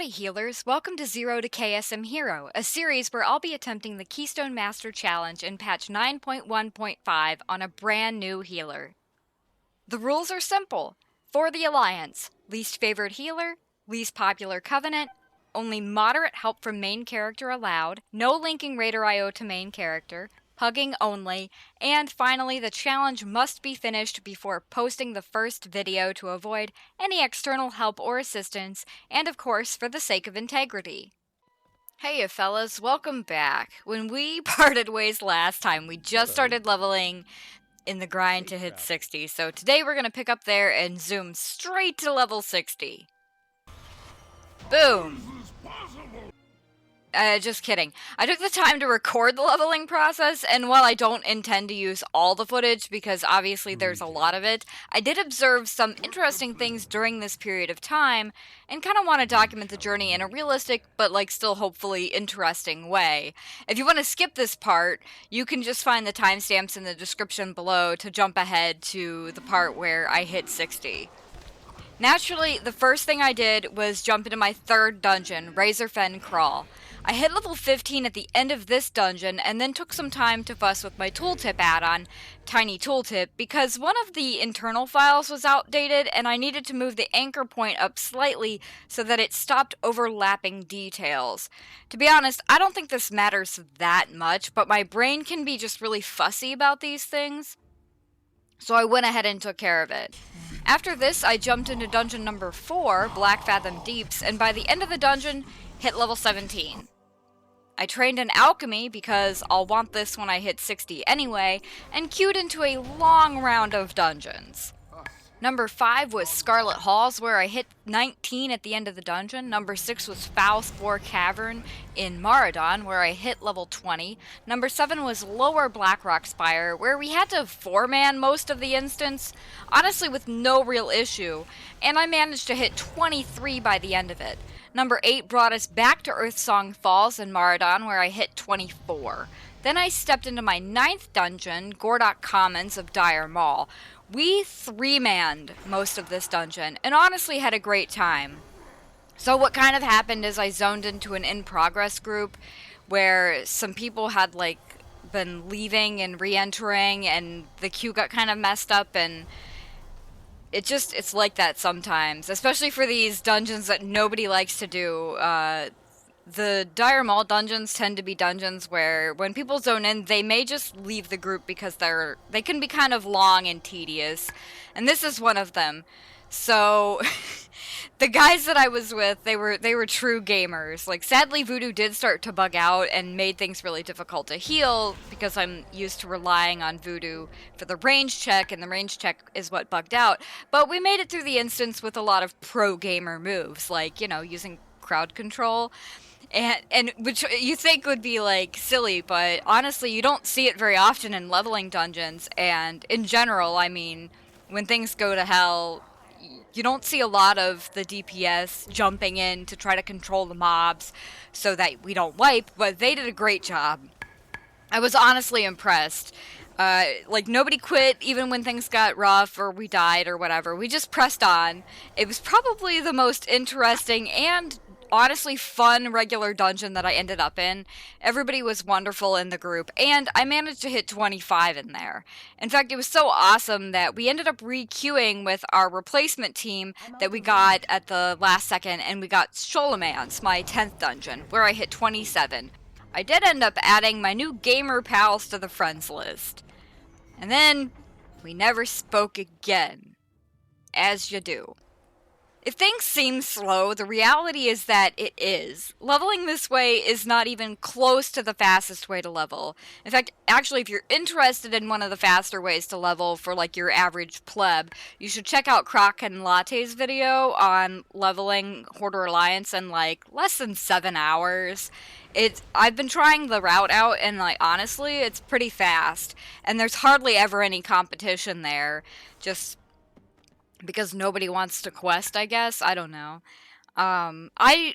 Howdy healers, welcome to Zero to KSM Hero, a series where I'll be attempting the Keystone Master Challenge in patch 9.1.5 on a brand new healer. The rules are simple. For the Alliance, least favored healer, least popular covenant, only moderate help from main character allowed, no linking raid or IO to main character, hugging only, and finally the challenge must be finished before posting the first video to avoid any external help or assistance, and of course for the sake of integrity. Hey fellas, welcome back. When we parted ways last time, we just started leveling in the grind to hit 60, so today we're gonna pick up there and zoom straight to level 60. Boom! Just kidding. I took the time to record the leveling process, and while I don't intend to use all the footage, because obviously there's a lot of it, I did observe some interesting things during this period of time, and kind of want to document the journey in a realistic, but still hopefully interesting way. If you want to skip this part, you can just find the timestamps in the description below to jump ahead to the part where I hit 60. Naturally, the first thing I did was jump into my third dungeon, Razorfen Crawl. I hit level 15 at the end of this dungeon and then took some time to fuss with my tooltip add-on, Tiny Tooltip, because one of the internal files was outdated and I needed to move the anchor point up slightly so that it stopped overlapping details. To be honest, I don't think this matters that much, but my brain can be just really fussy about these things, so I went ahead and took care of it. After this, I jumped into dungeon number 4, Black Fathom Deeps, and by the end of the dungeon, hit level 17. I trained in alchemy because I'll want this when I hit 60 anyway, and queued into a long round of dungeons. Number 5 was Scarlet Halls, where I hit 19 at the end of the dungeon. Number 6 was Foul Spore Cavern in Maradon, where I hit level 20. Number 7 was Lower Blackrock Spire, where we had to 4-man most of the instance, honestly with no real issue, and I managed to hit 23 by the end of it. Number 8 brought us back to Earthsong Falls in Maradon, where I hit 24. Then I stepped into my 9th dungeon, Gordok Commons of Dire Mall. We 3-manned most of this dungeon, and honestly had a great time. So what kind of happened is I zoned into an in-progress group, where some people had been leaving and re-entering, and the queue got kind of messed up, and it's like that sometimes, especially for these dungeons that nobody likes to do. The Dire Mall dungeons tend to be dungeons where when people zone in, they may just leave the group because they can be kind of long and tedious, and this is one of them. So the guys that I was with, they were true gamers. Sadly, Voodoo did start to bug out and made things really difficult to heal because I'm used to relying on Voodoo for the range check, and the range check is what bugged out. But we made it through the instance with a lot of pro gamer moves, using crowd control. And which you think would be silly, but honestly you don't see it very often in leveling dungeons, and in general, I mean, when things go to hell, you don't see a lot of the DPS jumping in to try to control the mobs so that we don't wipe, but they did a great job. I was honestly impressed. Nobody quit even when things got rough or we died or whatever. We just pressed on. It was probably the most interesting and honestly fun regular dungeon that I ended up in. Everybody was wonderful in the group, and I managed to hit 25 in there. In fact, it was so awesome that we ended up re-queuing with our replacement team that we got at the last second, and we got Sholemans, my 10th dungeon, where I hit 27. I did end up adding my new gamer pals to the friends list. And then, we never spoke again. As you do. If things seem slow, the reality is that it is. Leveling this way is not even close to the fastest way to level. In fact, actually, if you're interested in one of the faster ways to level for your average pleb, you should check out Croc and Latte's video on leveling Hoarder Alliance in less than 7 hours. I've been trying the route out, and honestly, it's pretty fast. And there's hardly ever any competition there. Just because nobody wants to quest, I guess. I don't know. I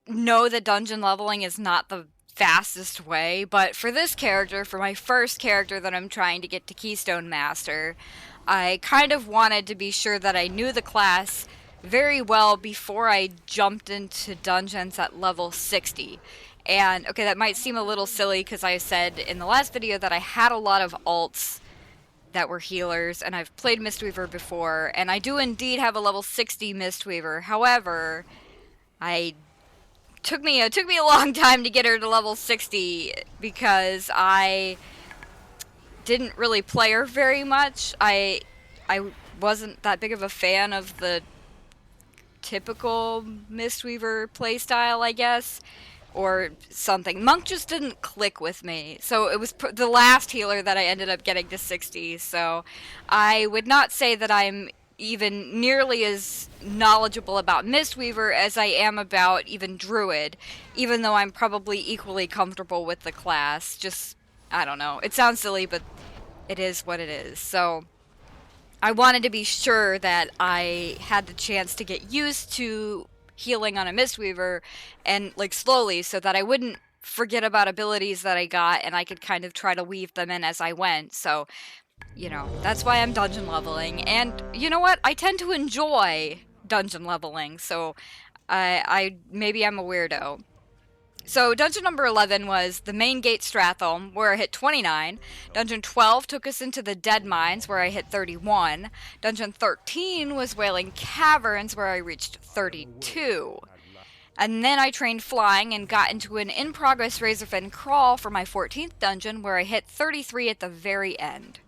know that dungeon leveling is not the fastest way, but for this character, for my first character that I'm trying to get to Keystone Master, I kind of wanted to be sure that I knew the class very well before I jumped into dungeons at level 60. And okay, that might seem a little silly because I said in the last video that I had a lot of alts that were healers, and I've played Mistweaver before, and I do indeed have a level 60 Mistweaver. However, it took me a long time to get her to level 60 because I didn't really play her very much. I wasn't that big of a fan of the typical Mistweaver playstyle, I guess, or something. Monk just didn't click with me, so it was the last healer that I ended up getting to 60, so I would not say that I'm even nearly as knowledgeable about Mistweaver as I am about even Druid, even though I'm probably equally comfortable with the class. Just, I don't know. It sounds silly, but it is what it is. So I wanted to be sure that I had the chance to get used to healing on a Mistweaver and like slowly so that I wouldn't forget about abilities that I got and I could kind of try to weave them in as I went. So, you know, that's why I'm dungeon leveling. And you know what? I tend to enjoy dungeon leveling. So maybe I'm a weirdo. So dungeon number 11 was the main gate Stratholme, where I hit 29. Dungeon 12 took us into the Dead Mines, where I hit 31. Dungeon 13 was Wailing Caverns, where I reached 32. And then I trained flying and got into an in-progress Razorfin crawl for my 14th dungeon, where I hit 33 at the very end.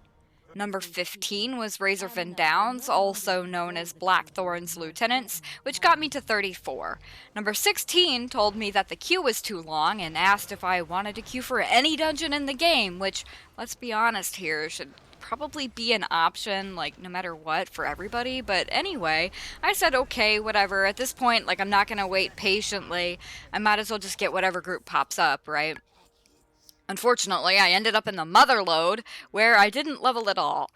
Number 15 was Razorfin Downs, also known as Blackthorn's Lieutenants, which got me to 34. Number 16 told me that the queue was too long and asked if I wanted to queue for any dungeon in the game, which, let's be honest here, should probably be an option, like, no matter what, for everybody. But anyway, I said, okay, whatever. At this point, like, I'm not gonna wait patiently. I might as well just get whatever group pops up, right? Unfortunately, I ended up in the Mother Lode, where I didn't level at all.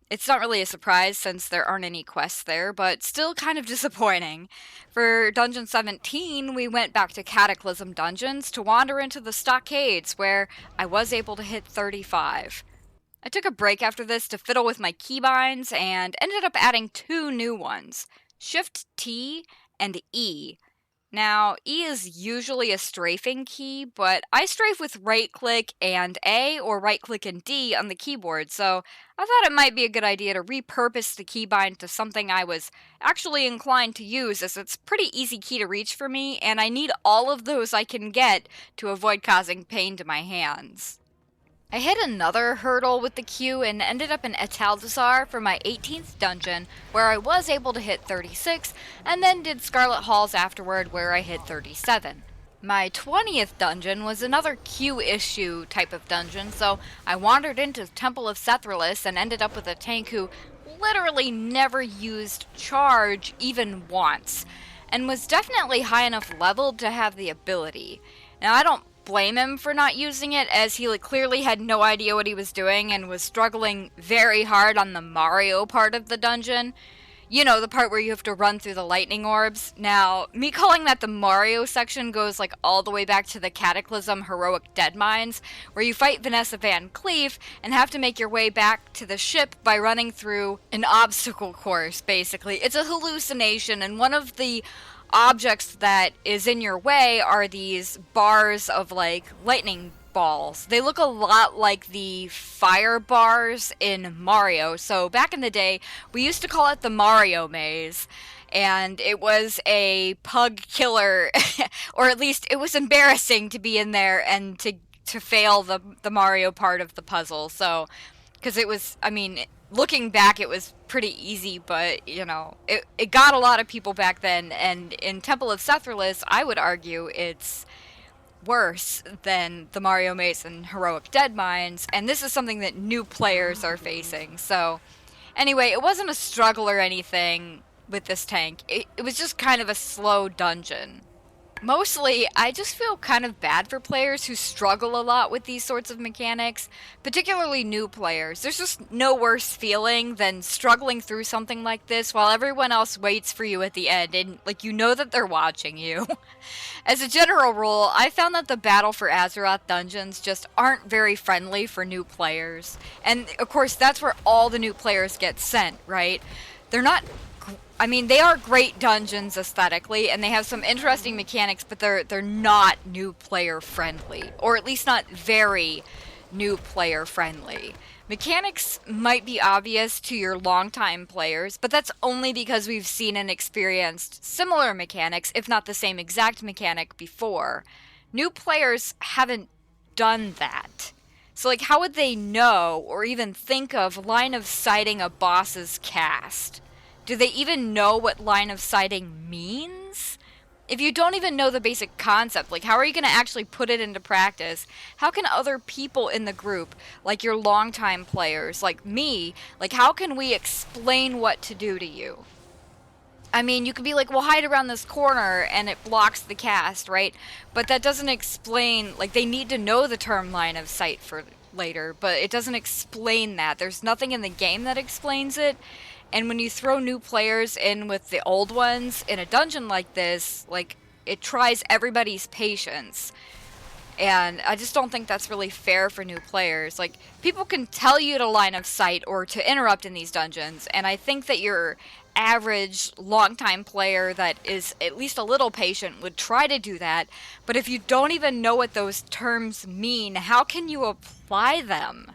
It's not really a surprise since there aren't any quests there, but still kind of disappointing. For Dungeon 17, we went back to Cataclysm Dungeons to wander into the Stockades, where I was able to hit 35. I took a break after this to fiddle with my keybinds and ended up adding 2 new ones, Shift T and E. Now, E is usually a strafing key, but I strafe with right-click and A or right-click and D on the keyboard, so I thought it might be a good idea to repurpose the keybind to something I was actually inclined to use, as it's a pretty easy key to reach for me, and I need all of those I can get to avoid causing pain to my hands. I hit another hurdle with the Q and ended up in Etaldazar for my 18th dungeon, where I was able to hit 36, and then did Scarlet Halls afterward, where I hit 37. My 20th dungeon was another Q issue type of dungeon, so I wandered into Temple of Sethralus and ended up with a tank who literally never used charge even once, and was definitely high enough leveled to have the ability. Now, I don't blame him for not using it, as he clearly had no idea what he was doing and was struggling very hard on the Mario part of the dungeon. You know, the part where you have to run through the lightning orbs. Now, me calling that the Mario section goes like all the way back to the Cataclysm Heroic Dead Mines, where you fight Vanessa Van Cleef and have to make your way back to the ship by running through an obstacle course, basically. It's a hallucination, and one of the objects that is in your way are these bars of like lightning balls. They look a lot like the fire bars in Mario. So back in the day, we used to call it the Mario Maze. And it was a pug killer, or at least it was embarrassing to be in there and to fail the Mario part of the puzzle. So, because it was, I mean, looking back, it was pretty easy, but, you know, it got a lot of people back then, and in Temple of Sethralus, I would argue it's worse than the Mario Maze and Heroic Dead Mines, and this is something that new players are facing. So, anyway, it wasn't a struggle or anything with this tank. It was just kind of a slow dungeon. Mostly, I just feel kind of bad for players who struggle a lot with these sorts of mechanics, particularly new players. There's just no worse feeling than struggling through something like this while everyone else waits for you at the end and, like, you know that they're watching you. As a general rule, I found that the Battle for Azeroth dungeons just aren't very friendly for new players. And, of course, that's where all the new players get sent, right? They're not I mean, they are great dungeons aesthetically, and they have some interesting mechanics, but they're not new player friendly, or at least not very new player friendly. Mechanics might be obvious to your longtime players, but that's only because we've seen and experienced similar mechanics, if not the same exact mechanic, before. New players haven't done that. So, like, how would they know or even think of line of sighting a boss's cast? Do they even know what line of sighting means? If you don't even know the basic concept, like, how are you going to actually put it into practice? How can other people in the group, like your longtime players, like me, like, how can we explain what to do to you? I mean, you could be like, well, hide around this corner and it blocks the cast, right? But that doesn't explain, like, they need to know the term line of sight for later, but it doesn't explain that. There's nothing in the game that explains it. And when you throw new players in with the old ones in a dungeon like this, like, it tries everybody's patience. And I just don't think that's really fair for new players. Like, people can tell you to line of sight or to interrupt in these dungeons, and I think that your average longtime player that is at least a little patient would try to do that. But if you don't even know what those terms mean, how can you apply them?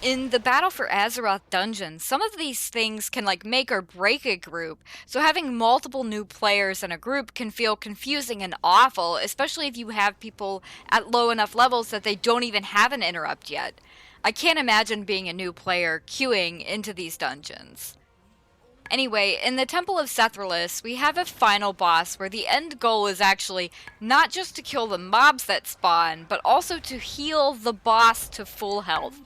In the Battle for Azeroth dungeon, some of these things can like make or break a group, so having multiple new players in a group can feel confusing and awful, especially if you have people at low enough levels that they don't even have an interrupt yet. I can't imagine being a new player queuing into these dungeons. Anyway, in the Temple of Sethralus, we have a final boss where the end goal is actually not just to kill the mobs that spawn, but also to heal the boss to full health.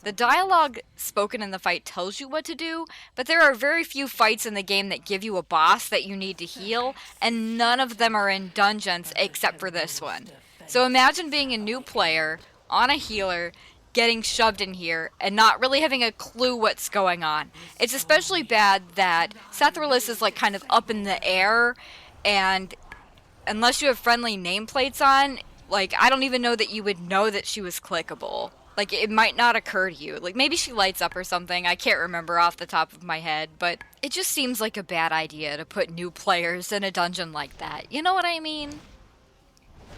The dialogue spoken in the fight tells you what to do, but there are very few fights in the game that give you a boss that you need to heal, and none of them are in dungeons except for this one. So imagine being a new player, on a healer, getting shoved in here, and not really having a clue what's going on. It's especially bad that Sethralus is like kind of up in the air, and unless you have friendly nameplates on, like, I don't even know that you would know that she was clickable. Like, it might not occur to you. Like, maybe she lights up or something. I can't remember off the top of my head, but it just seems like a bad idea to put new players in a dungeon like that. You know what I mean?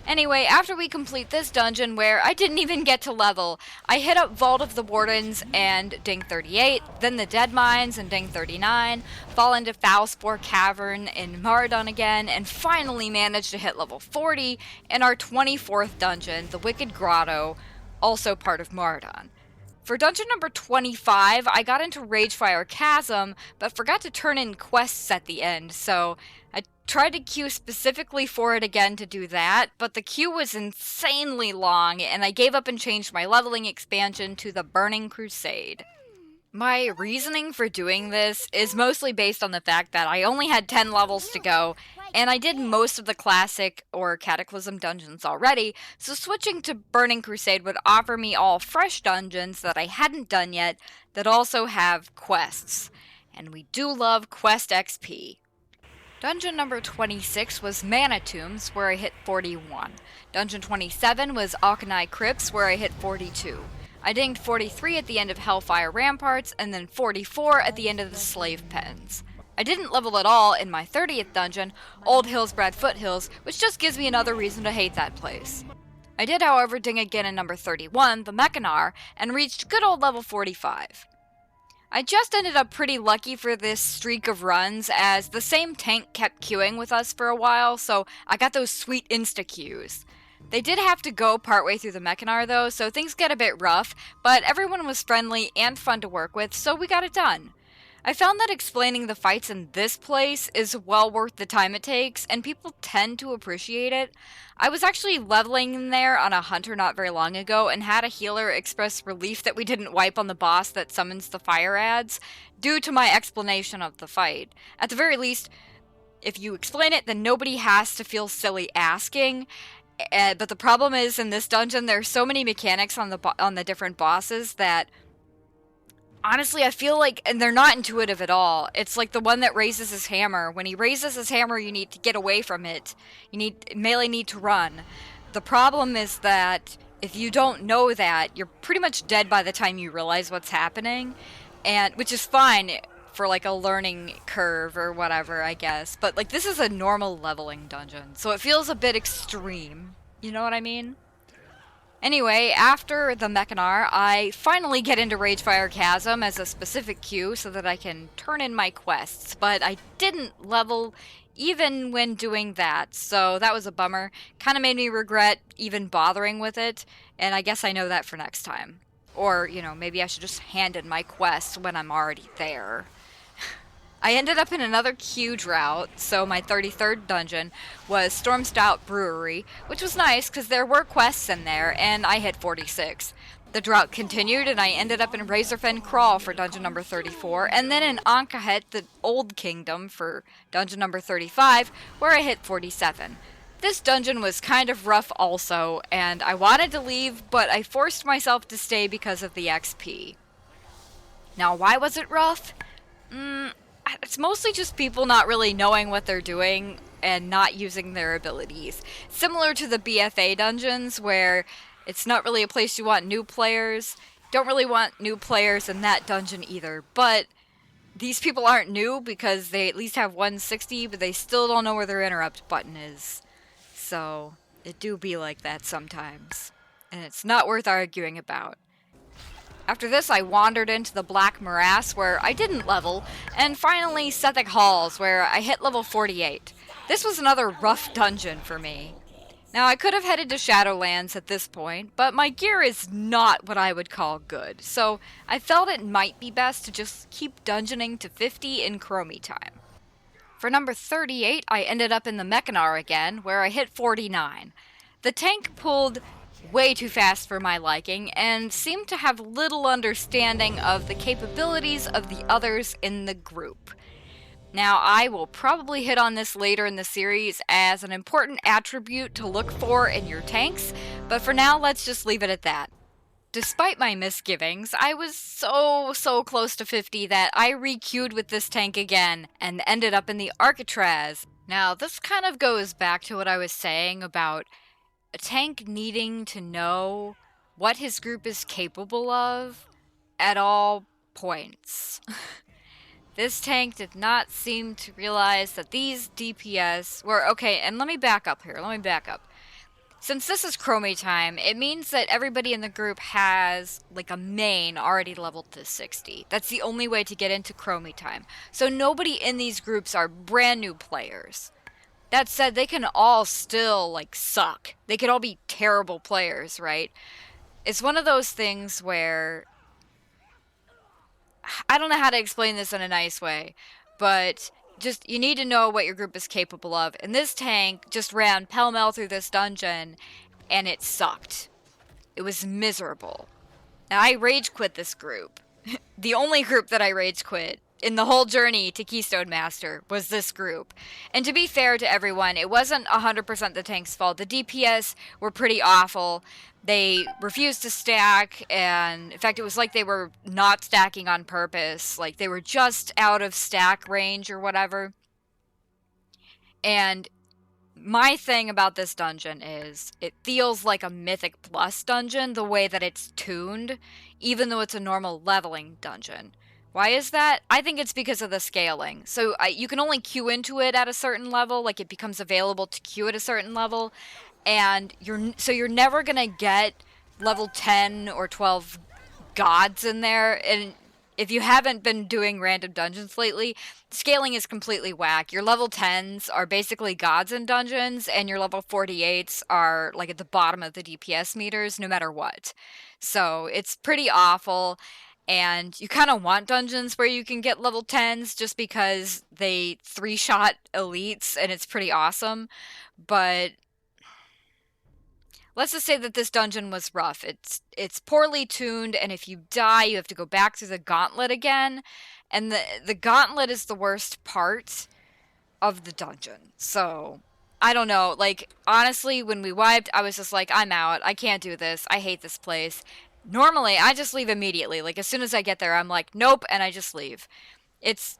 Anyway, after we complete this dungeon where I didn't even get to level, I hit up Vault of the Wardens and Ding 38, then the Dead Mines and Ding 39, fall into Foulspore Cavern in Maradon again, and finally managed to hit level 40 in our 24th dungeon, the Wicked Grotto, also part of Maradon. For dungeon number 25, I got into Ragefire Chasm, but forgot to turn in quests at the end, so I tried to queue specifically for it again to do that, but the queue was insanely long, and I gave up and changed my leveling expansion to the Burning Crusade. My reasoning for doing this is mostly based on the fact that I only had 10 levels to go, and I did most of the Classic or Cataclysm dungeons already, so switching to Burning Crusade would offer me all fresh dungeons that I hadn't done yet that also have quests. And we do love quest XP. Dungeon number 26 was Mana Tombs, where I hit 41. Dungeon 27 was Auchenai Crypts, where I hit 42. I dinged 43 at the end of Hellfire Ramparts, and then 44 at the end of the Slave Pens. I didn't level at all in my 30th dungeon, Old Hillsbrad Foothills, which just gives me another reason to hate that place. I did, however, ding again in number 31, the Mechanar, and reached good old level 45. I just ended up pretty lucky for this streak of runs, as the same tank kept queuing with us for a while, so I got those sweet insta-queues. They did have to go partway through the Mechanar though, so things get a bit rough, but everyone was friendly and fun to work with, so we got it done. I found that explaining the fights in this place is well worth the time it takes, and people tend to appreciate it. I was actually leveling in there on a hunter not very long ago, and had a healer express relief that we didn't wipe on the boss that summons the fire ads, due to my explanation of the fight. At the very least, if you explain it, then nobody has to feel silly asking. But the problem is, in this dungeon, there's so many mechanics on the different bosses that honestly, I feel like, and they're not intuitive at all. It's like the one that raises his hammer. When he raises his hammer, you need to get away from it. Melee need to run. The problem is that if you don't know that, you're pretty much dead by the time you realize what's happening, and which is fine for like a learning curve or whatever, I guess. But like this is a normal leveling dungeon, so it feels a bit extreme. You know what I mean? Anyway, after the Mechanar, I finally get into Ragefire Chasm as a specific queue so that I can turn in my quests, but I didn't level even when doing that, so that was a bummer. Kind of made me regret even bothering with it, and I guess I know that for next time. Or, you know, maybe I should just hand in my quests when I'm already there. I ended up in another queue drought, so my 33rd dungeon was Storm Stout Brewery, which was nice because there were quests in there, and I hit 46. The drought continued, and I ended up in Razorfen Crawl for dungeon number 34, and then in Ankahet, the Old Kingdom, for dungeon number 35, where I hit 47. This dungeon was kind of rough also, and I wanted to leave, but I forced myself to stay because of the XP. Now, why was it rough? It's mostly just people not really knowing what they're doing and not using their abilities. Similar to the BFA dungeons, where it's not really a place you want new players. Don't really want new players in that dungeon either. But these people aren't new because they at least have 160, but they still don't know where their interrupt button is. So, it do be like that sometimes. And it's not worth arguing about. After this, I wandered into the Black Morass, where I didn't level, and finally Sethic Halls, where I hit level 48. This was another rough dungeon for me. Now, I could have headed to Shadowlands at this point, but my gear is not what I would call good, so I felt it might be best to just keep dungeoning to 50 in Chromie time. For number 38, I ended up in the Mechanar again, where I hit 49. The tank pulled way too fast for my liking, and seemed to have little understanding of the capabilities of the others in the group. Now, I will probably hit on this later in the series as an important attribute to look for in your tanks, but for now, let's just leave it at that. Despite my misgivings, I was so close to 50 that I re-queued with this tank again, and ended up in the Arcatraz. Now, this kind of goes back to what I was saying about a tank needing to know what his group is capable of at all points. This tank did not seem to realize that these DPS were... Okay, and let me back up here. Since this is Chromie time, it means that everybody in the group has, like, a main already leveled to 60. That's the only way to get into Chromie time. So nobody in these groups are brand new players. That said, they can all still, like, suck. They could all be terrible players, right? It's one of those things where... I don't know how to explain this in a nice way, but just, you need to know what your group is capable of. And this tank just ran pell-mell through this dungeon, and it sucked. It was miserable. And I rage quit this group. The only group that I rage quit in the whole journey to Keystone Master was this group. And to be fair to everyone, it wasn't 100% the tank's fault. The DPS were pretty awful. They refused to stack, and in fact, it was like they were not stacking on purpose. Like, they were just out of stack range or whatever. And my thing about this dungeon is it feels like a Mythic Plus dungeon the way that it's tuned, even though it's a normal leveling dungeon. Why is that? I think it's because of the scaling. So you can only queue into it at a certain level, like it becomes available to queue at a certain level, and you're never gonna get level 10 or 12 gods in there. And if you haven't been doing random dungeons lately, scaling is completely whack. Your level 10s are basically gods in dungeons, and your level 48s are like at the bottom of the DPS meters, no matter what. So it's pretty awful. And you kind of want dungeons where you can get level 10s just because they 3-shot elites and it's pretty awesome. But let's just say that this dungeon was rough. It's poorly tuned, and if you die, you have to go back through the gauntlet again. And the gauntlet is the worst part of the dungeon. So, I don't know. Like, honestly, when we wiped, I was just like, I'm out. I can't do this. I hate this place. Normally, I just leave immediately. Like, as soon as I get there, I'm like, nope, and I just leave. It's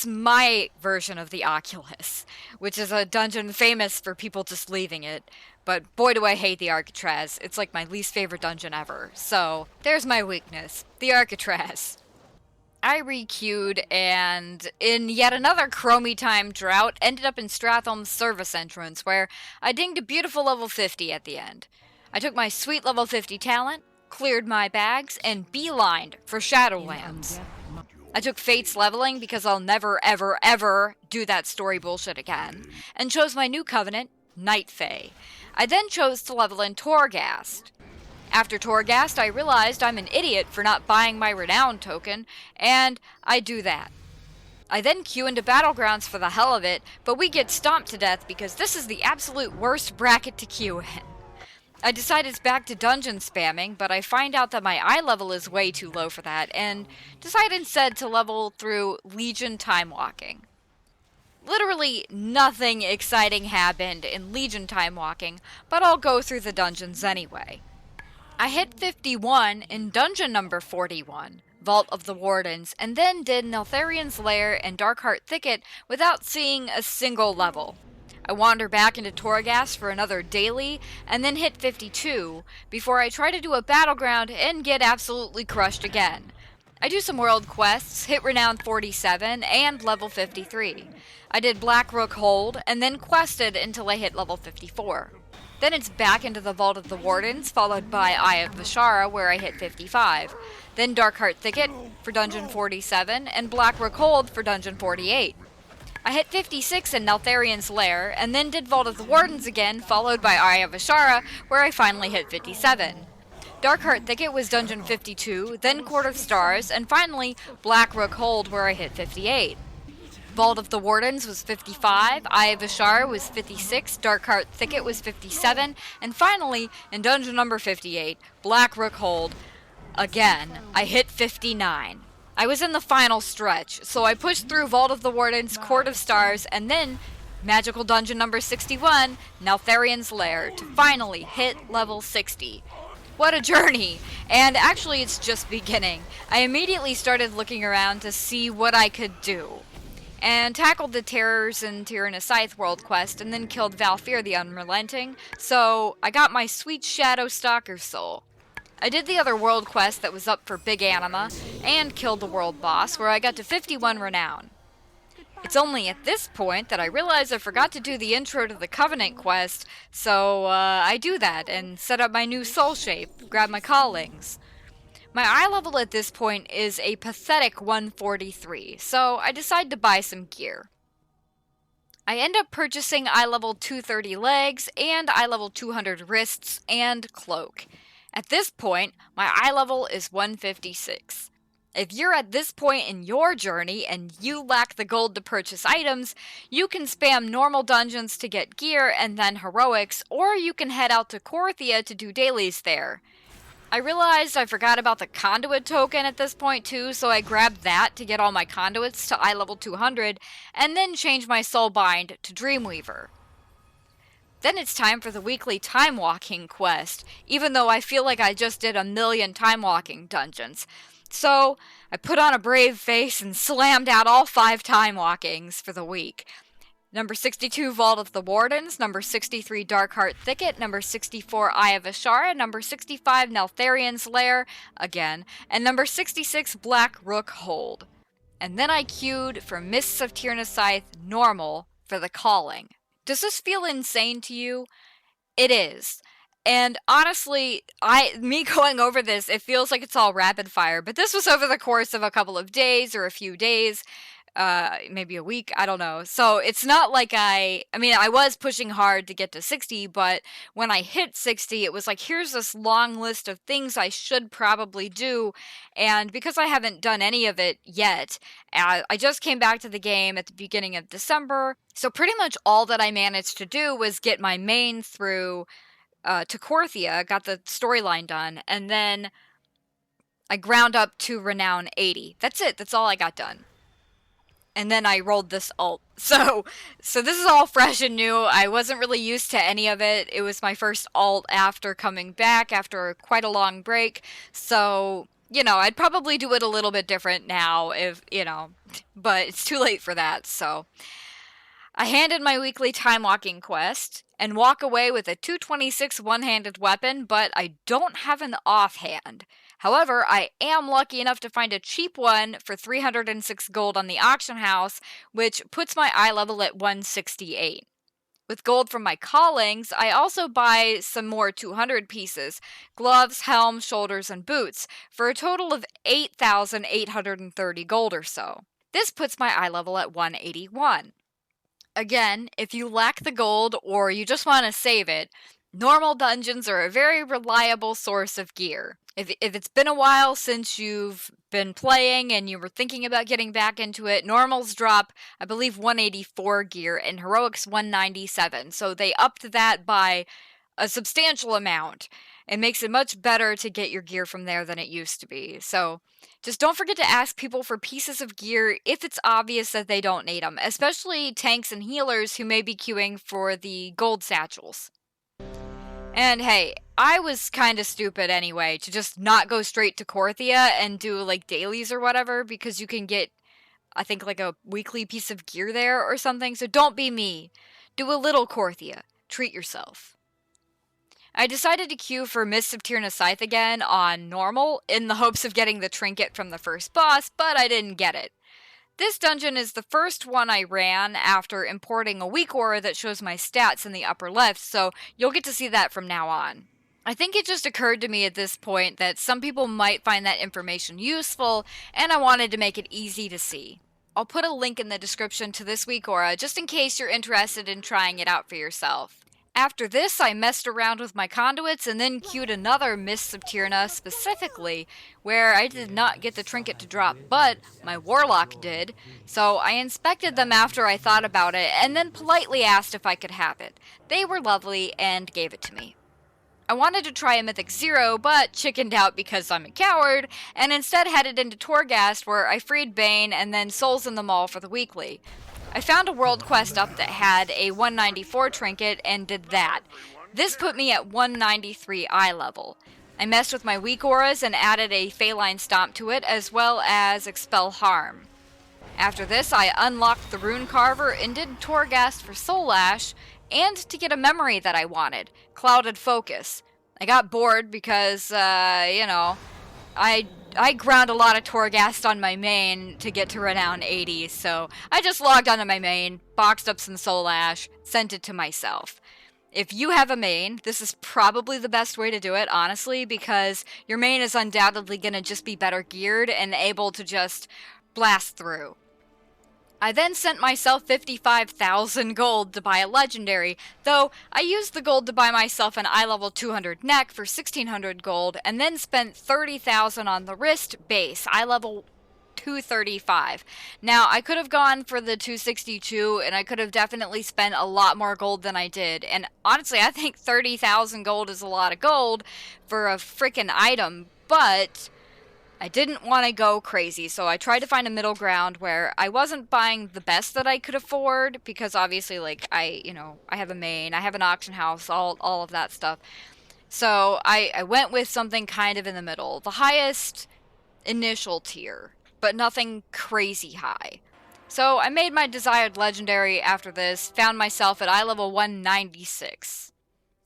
my version of the Oculus, which is a dungeon famous for people just leaving it. But boy, do I hate the Arcatraz. It's like my least favorite dungeon ever. So, there's my weakness. The Arcatraz. I re-queued, and in yet another Chromie time drought, ended up in Stratholme's service entrance, where I dinged a beautiful level 50 at the end. I took my sweet level 50 talent, cleared my bags, and beelined for Shadowlands. I took Fate's leveling because I'll never, ever, ever do that story bullshit again, and chose my new covenant, Night Fae. I then chose to level in Torghast. After Torghast, I realized I'm an idiot for not buying my Renown token, and I do that. I then queue into Battlegrounds for the hell of it, but we get stomped to death because this is the absolute worst bracket to queue in. I decide it's back to dungeon spamming, but I find out that my eye level is way too low for that, and decide instead to level through Legion time walking. Literally nothing exciting happened in Legion time walking, but I'll go through the dungeons anyway. I hit 51 in dungeon number 41, Vault of the Wardens, and then did Neltharion's Lair and Darkheart Thicket without seeing a single level. I wander back into Torghast for another daily, and then hit 52, before I try to do a battleground and get absolutely crushed again. I do some world quests, hit Renown 47, and level 53. I did Black Rook Hold, and then quested until I hit level 54. Then it's back into the Vault of the Wardens, followed by Eye of Vishara, where I hit 55. Then Darkheart Thicket for Dungeon 47, and Black Rook Hold for Dungeon 48. I hit 56 in Neltharion's Lair, and then did Vault of the Wardens again, followed by Eye of Vishara, where I finally hit 57. Darkheart Thicket was Dungeon 52, then Court of Stars, and finally Black Rook Hold, where I hit 58. Vault of the Wardens was 55, Eye of Vishara was 56, Darkheart Thicket was 57, and finally, in dungeon number 58, Black Rook Hold, again, I hit 59. I was in the final stretch, so I pushed through Vault of the Wardens, Court of Stars, and then Magical Dungeon number 61, Neltharion's Lair, to finally hit level 60. What a journey! And actually, it's just beginning. I immediately started looking around to see what I could do, and tackled the Terrors and Tyrannus Scythe world quest, and then killed Valfyr the Unrelenting, so I got my sweet Shadow Stalker soul. I did the other world quest that was up for Big Anima, and killed the world boss, where I got to 51 renown. It's only at this point that I realize I forgot to do the intro to the Covenant quest, so I do that, and set up my new soul shape, grab my callings. My eye level at this point is a pathetic 143, so I decide to buy some gear. I end up purchasing eye level 230 legs, and eye level 200 wrists, and cloak. At this point, my eye level is 156. If you're at this point in your journey and you lack the gold to purchase items, you can spam normal dungeons to get gear and then heroics, or you can head out to Korthia to do dailies there. I realized I forgot about the conduit token at this point too, so I grabbed that to get all my conduits to eye level 200, and then changed my soulbind to Dreamweaver. Then it's time for the weekly time walking quest, even though I feel like I just did a million time walking dungeons. So I put on a brave face and slammed out all 5 time walkings for the week. Number 62, Vault of the Wardens. Number 63, Darkheart Thicket. Number 64, Eye of Vishara. Number 65, Neltharion's Lair, again. And number 66, Black Rook Hold. And then I queued for Mists of Tyrannus Scythe normal for the calling. Does this feel insane to you? It is. And honestly, me going over this, it feels like it's all rapid fire, but this was over the course of a couple of days or a few days, maybe a week, I don't know. So it's not like I was pushing hard to get to 60, but when I hit 60, it was like, here's this long list of things I should probably do, and because I haven't done any of it yet, I just came back to the game at the beginning of December, so pretty much all that I managed to do was get my main through to Korthia, got the storyline done, and then I ground up to Renown 80. That's it. That's all I got done. And then I rolled this ult. So this is all fresh and new. I wasn't really used to any of it. It was my first ult after coming back after quite a long break. So, I'd probably do it a little bit different now but it's too late for that, so. I handed my weekly time walking quest, and walk away with a 226 one-handed weapon, but I don't have an offhand. However, I am lucky enough to find a cheap one for 306 gold on the auction house, which puts my eye level at 168. With gold from my callings, I also buy some more 200 pieces, gloves, helm, shoulders, and boots, for a total of 8,830 gold or so. This puts my eye level at 181. Again, if you lack the gold or you just want to save it, normal dungeons are a very reliable source of gear. If it's been a while since you've been playing and you were thinking about getting back into it, normals drop, I believe, 184 gear and heroics 197. So they upped that by a substantial amount. It makes it much better to get your gear from there than it used to be. So just don't forget to ask people for pieces of gear if it's obvious that they don't need them, especially tanks and healers who may be queuing for the gold satchels. And hey, I was kind of stupid anyway to just not go straight to Korthia and do like dailies or whatever, because you can get, I think, like a weekly piece of gear there or something. So don't be me. Do a little Korthia. Treat yourself. I decided to queue for Mists of Tyrna Scythe again on normal in the hopes of getting the trinket from the first boss, but I didn't get it. This dungeon is the first one I ran after importing a weak aura that shows my stats in the upper left, so you'll get to see that from now on. I think it just occurred to me at this point that some people might find that information useful, and I wanted to make it easy to see. I'll put a link in the description to this weak aura just in case you're interested in trying it out for yourself. After this, I messed around with my conduits and then queued another Mists of Tyrna specifically, where I did not get the trinket to drop, but my warlock did, so I inspected them after I thought about it and then politely asked if I could have it. They were lovely and gave it to me. I wanted to try a Mythic 0, but chickened out because I'm a coward, and instead headed into Torghast where I freed Bane and then Souls in the Mall for the weekly. I found a world quest up that had a 194 trinket and did that. This put me at 193 eye level. I messed with my weak auras and added a Feline Stomp to it, as well as Expel Harm. After this, I unlocked the Rune Carver and did Torghast for Soul Ash, and to get a memory that I wanted, Clouded Focus. I got bored because, I ground a lot of Torghast on my main to get to Renown 80, so I just logged onto my main, boxed up some Soul Ash, sent it to myself. If you have a main, this is probably the best way to do it, honestly, because your main is undoubtedly going to just be better geared and able to just blast through. I then sent myself 55,000 gold to buy a legendary, though I used the gold to buy myself an eye level 200 neck for 1,600 gold, and then spent 30,000 on the wrist base, eye level 235. Now, I could have gone for the 262, and I could have definitely spent a lot more gold than I did, and honestly, I think 30,000 gold is a lot of gold for a freaking item, but I didn't want to go crazy, so I tried to find a middle ground where I wasn't buying the best that I could afford, because obviously, like, I have a main, I have an auction house, all of that stuff. So I went with something kind of in the middle. The highest initial tier, but nothing crazy high. So I made my desired legendary after this, found myself at eye level 196.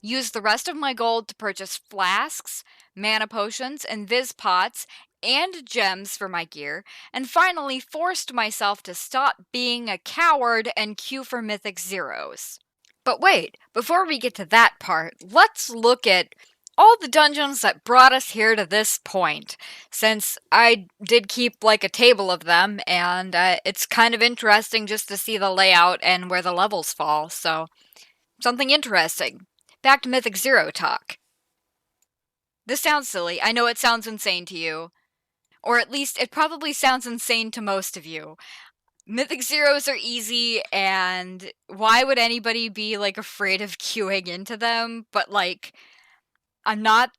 Used the rest of my gold to purchase flasks, mana potions, and viz pots, and gems for my gear, and finally forced myself to stop being a coward and queue for Mythic Zeros. But wait, before we get to that part, let's look at all the dungeons that brought us here to this point, since I did keep like a table of them, and it's kind of interesting just to see the layout and where the levels fall, so something interesting. Back to Mythic Zero talk. This sounds silly, I know it sounds insane to you. Or at least, it probably sounds insane to most of you. Mythic Zeros are easy, and why would anybody be, like, afraid of queuing into them? But, like, I'm not...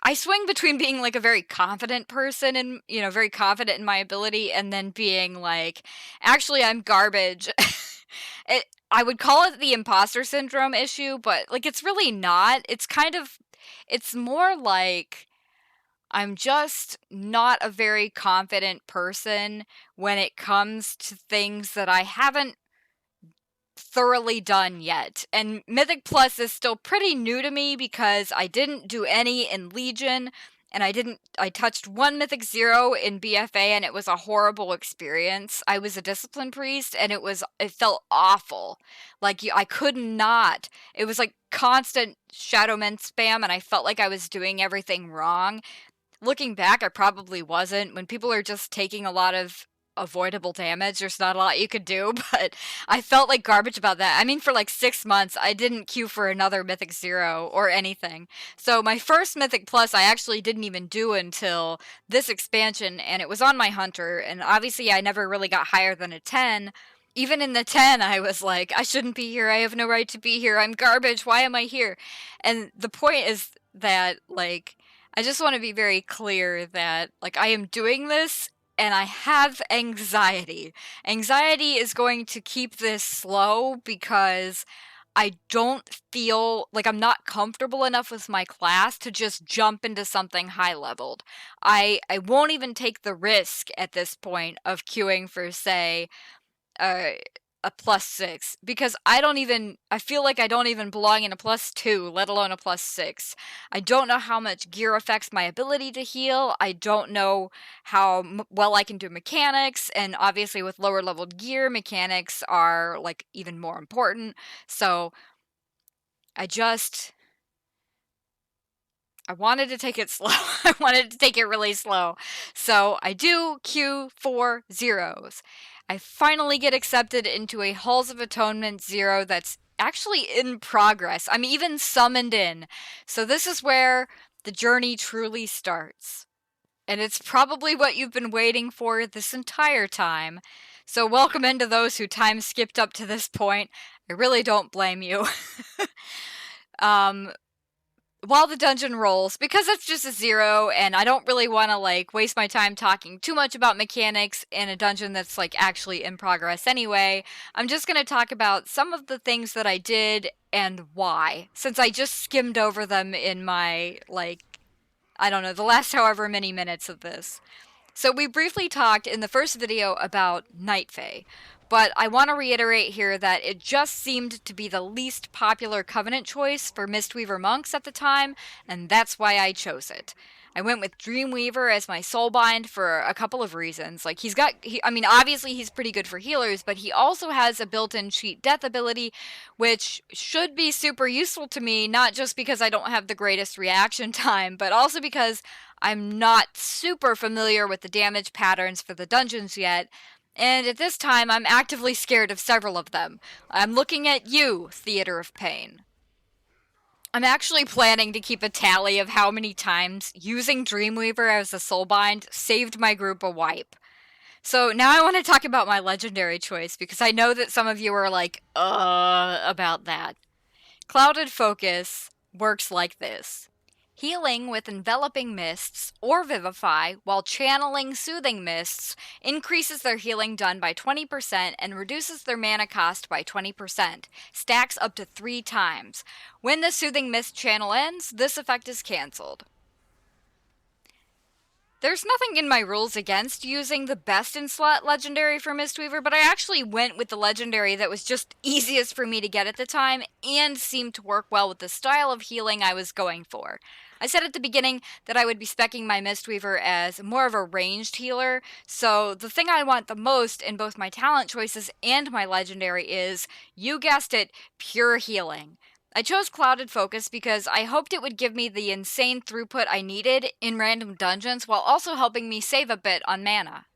I swing between being, like, a very confident person and, very confident in my ability, and then being, like, actually, I'm garbage. I would call it the imposter syndrome issue, but, like, it's really not. It's more like I'm just not a very confident person when it comes to things that I haven't thoroughly done yet. And Mythic Plus is still pretty new to me because I didn't do any in Legion, and I touched one Mythic 0 in BFA, and it was a horrible experience. I was a Discipline Priest, and it felt awful. Like, I could not. It was like constant Shadowmen spam, and I felt like I was doing everything wrong. Looking back, I probably wasn't. When people are just taking a lot of avoidable damage, there's not a lot you could do, but I felt like garbage about that. I mean, for like 6 months, I didn't queue for another Mythic 0 or anything. So my first Mythic Plus, I actually didn't even do until this expansion, and it was on my Hunter, and obviously I never really got higher than a 10. Even in the 10, I was like, I shouldn't be here. I have no right to be here. I'm garbage. Why am I here? And the point is that, like, I just want to be very clear that, like, I am doing this and I have anxiety. Anxiety is going to keep this slow because I don't feel like I'm not comfortable enough with my class to just jump into something high leveled. I won't even take the risk at this point of queuing for, say, uh, a +6 because I feel like I don't even belong in a +2, let alone a +6. I don't know how much gear affects my ability to heal. I don't know how well I can do mechanics, and obviously with lower leveled gear, mechanics are like even more important. So I just I wanted to take it slow. I wanted to take it really slow. So I do queue for zeros. I finally get accepted into a Halls of Atonement 0 that's actually in progress. I'm even summoned in. So this is where the journey truly starts. And it's probably what you've been waiting for this entire time. So welcome into those who time skipped up to this point. I really don't blame you. While the dungeon rolls, because it's just a 0 and I don't really want to like waste my time talking too much about mechanics in a dungeon that's like actually in progress anyway, I'm just going to talk about some of the things that I did and why, since I just skimmed over them in my, like, I don't know, the last however many minutes of this. So we briefly talked in the first video about Night Fae, but I want to reiterate here that it just seemed to be the least popular Covenant choice for Mistweaver monks at the time, and that's why I chose it. I went with Dreamweaver as my soulbind for a couple of reasons. Like, I mean, obviously he's pretty good for healers, but he also has a built-in cheat death ability, which should be super useful to me, not just because I don't have the greatest reaction time, but also because I'm not super familiar with the damage patterns for the dungeons yet, and at this time I'm actively scared of several of them. I'm looking at you, Theater of Pain. I'm actually planning to keep a tally of how many times using Dreamweaver as a soulbind saved my group a wipe. So now I want to talk about my legendary choice, because I know that some of you are like, about that. Clouded Focus works like this. Healing with Enveloping Mists or Vivify while channeling Soothing Mists increases their healing done by 20% and reduces their mana cost by 20%, stacks up to 3 times. When the Soothing Mist channel ends, this effect is cancelled. There's nothing in my rules against using the best in slot legendary for Mistweaver, but I actually went with the legendary that was just easiest for me to get at the time and seemed to work well with the style of healing I was going for. I said at the beginning that I would be speccing my Mistweaver as more of a ranged healer, so the thing I want the most in both my talent choices and my legendary is, you guessed it, pure healing. I chose Clouded Focus because I hoped it would give me the insane throughput I needed in random dungeons while also helping me save a bit on mana.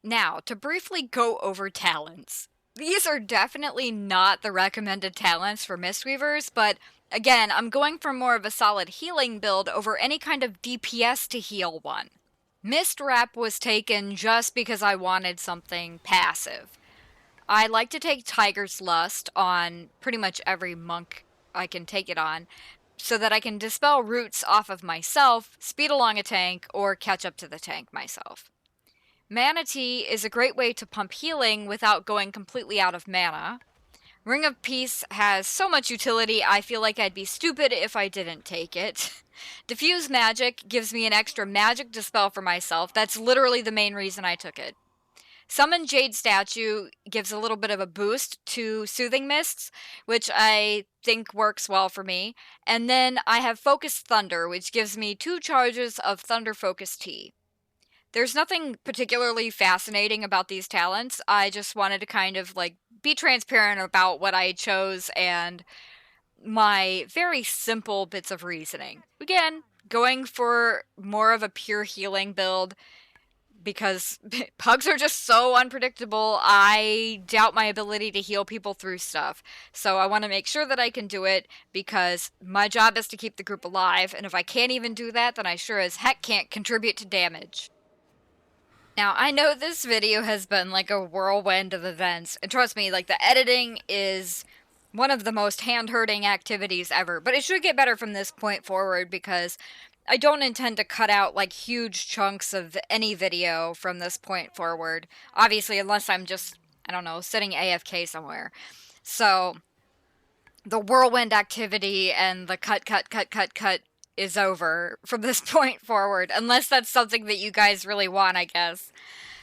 Now, to briefly go over talents. These are definitely not the recommended talents for Mistweavers, but again, I'm going for more of a solid healing build over any kind of DPS to heal one. Mist Wrap was taken just because I wanted something passive. I like to take Tiger's Lust on pretty much every monk I can take it on, so that I can dispel roots off of myself, speed along a tank, or catch up to the tank myself. Mana Tea is a great way to pump healing without going completely out of mana. Ring of Peace has so much utility, I feel like I'd be stupid if I didn't take it. Diffuse Magic gives me an extra magic dispel for myself. That's literally the main reason I took it. Summon Jade Statue gives a little bit of a boost to Soothing Mists, which I think works well for me. And then I have Focus Thunder, which gives me 2 charges of Thunder Focus Tea. There's nothing particularly fascinating about these talents. I just wanted to kind of like be transparent about what I chose and my very simple bits of reasoning. Again, going for more of a pure healing build because pugs are just so unpredictable. I doubt my ability to heal people through stuff. So I want to make sure that I can do it because my job is to keep the group alive, and if I can't even do that, then I sure as heck can't contribute to damage. Now, I know this video has been like a whirlwind of events, and trust me, like the editing is one of the most hand-hurting activities ever, but it should get better from this point forward because I don't intend to cut out like huge chunks of any video from this point forward. Obviously, unless I'm just, I don't know, sitting AFK somewhere. So, the whirlwind activity and the cut is over from this point forward, unless that's something that you guys really want, I guess.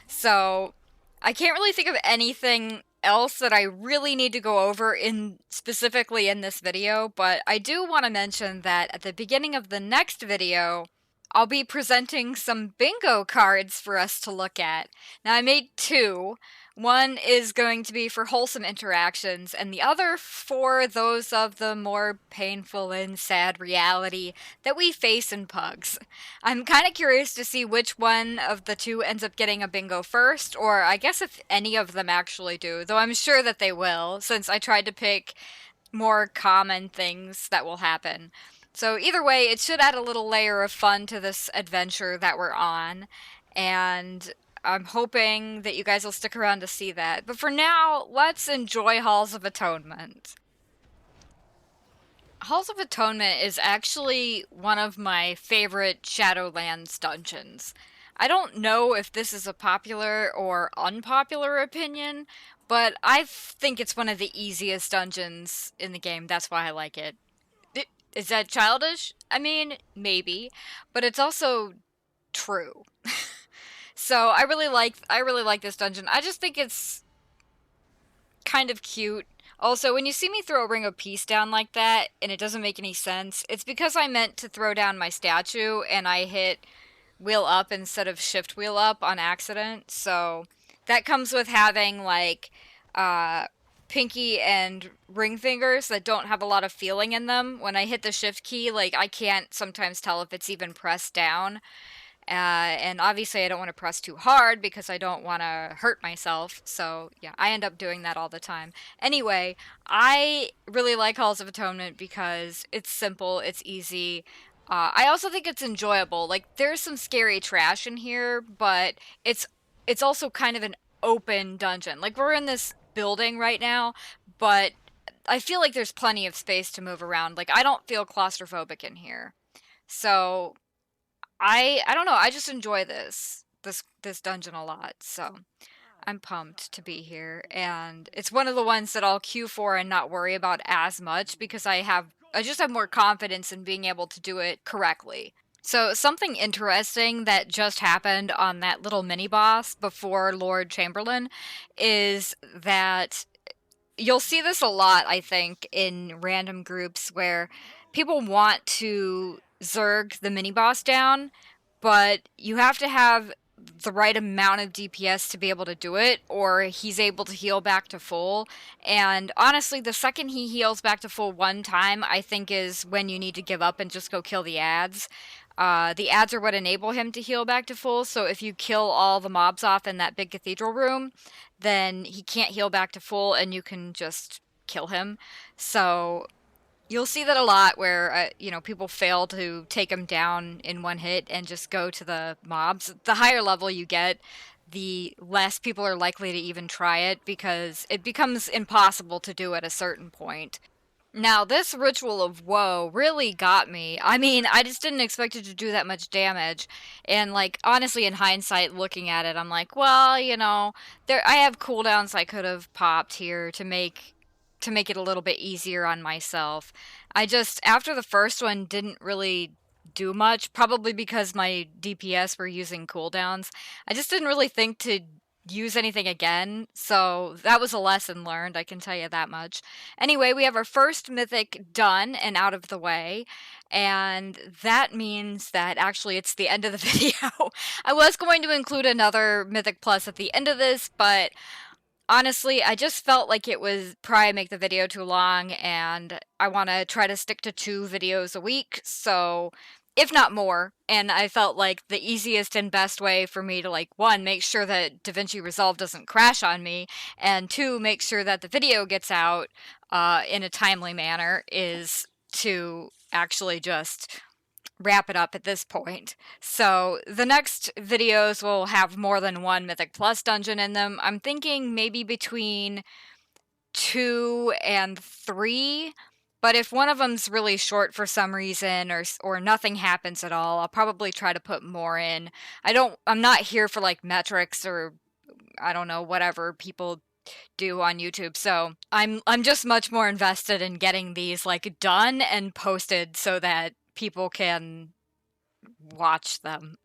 So, I can't really think of anything else that I really need to go over in specifically in this video, but I do want to mention that at the beginning of the next video, I'll be presenting some bingo cards for us to look at. Now, I made 2. One is going to be for wholesome interactions, and the other for those of the more painful and sad reality that we face in pugs. I'm kind of curious to see which one of the 2 ends up getting a bingo first, or I guess if any of them actually do, though I'm sure that they will, since I tried to pick more common things that will happen. So either way, it should add a little layer of fun to this adventure that we're on, and I'm hoping that you guys will stick around to see that. But for now, let's enjoy Halls of Atonement. Halls of Atonement is actually one of my favorite Shadowlands dungeons. I don't know if this is a popular or unpopular opinion, but I think it's one of the easiest dungeons in the game. That's why I like it. Is that childish? I mean, maybe, but it's also true. So I really like this dungeon. I just think it's kind of cute. Also, when you see me throw a Ring of Peace down like that and it doesn't make any sense, it's because I meant to throw down my statue and I hit wheel up instead of shift wheel up on accident. So that comes with having like uh pinky and ring fingers that don't have a lot of feeling in them. When I hit the shift key, like I can't sometimes tell if it's even pressed down. And obviously I don't want to press too hard because I don't want to hurt myself. So yeah, I end up doing that all the time. Anyway, I really like Halls of Atonement because it's simple, it's easy. I also think it's enjoyable. Like there's some scary trash in here, but it's also kind of an open dungeon. Like we're in this building right now, but I feel like there's plenty of space to move around. Like I don't feel claustrophobic in here. So I don't know, I just enjoy this dungeon a lot. So I'm pumped to be here, and it's one of the ones that I'll queue for and not worry about as much because I just have more confidence in being able to do it correctly. So something interesting that just happened on that little mini boss before Lord Chamberlain is that you'll see this a lot, I think, in random groups where people want to Zerg the mini boss down, but you have to have the right amount of DPS to be able to do it, or he's able to heal back to full. And honestly, the second he heals back to full one time, I think is when you need to give up and just go kill the ads. The ads are what enable him to heal back to full, so if you kill all the mobs off in that big cathedral room, then he can't heal back to full and you can just kill him. So you'll see that a lot where people fail to take him down in one hit and just go to the mobs. The higher level you get, the less people are likely to even try it because it becomes impossible to do at a certain point. Now, this Ritual of Woe really got me. I mean, I just didn't expect it to do that much damage. And, like, honestly, in hindsight, looking at it, I'm like, well, I have cooldowns I could have popped here to make it a little bit easier on myself. I just, after the first one, didn't really do much, probably because my DPS were using cooldowns. I just didn't really think to use anything again. So that was a lesson learned, I can tell you that much. Anyway, we have our first mythic done and out of the way. And that means that actually it's the end of the video. I was going to include another Mythic Plus at the end of this, but honestly, I just felt like it was probably make the video too long, and I want to try to stick to 2 videos a week, so if not more. And I felt like the easiest and best way for me to, like, one, make sure that DaVinci Resolve doesn't crash on me, and two, make sure that the video gets out in a timely manner is to actually just wrap it up at this point. So the next videos will have more than one Mythic Plus dungeon in them. I'm thinking maybe between 2 and 3. But if one of them's really short for some reason or nothing happens at all, I'll probably try to put more in. I'm not here for like metrics or I don't know, whatever people do on YouTube. So I'm just much more invested in getting these like done and posted so that people can watch them.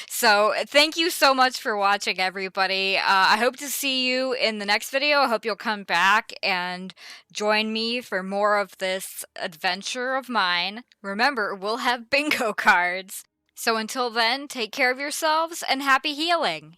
So thank you so much for watching, everybody. I hope to see you in the next video. I hope you'll come back and join me for more of this adventure of mine. Remember, we'll have bingo cards. So until then, take care of yourselves and happy healing!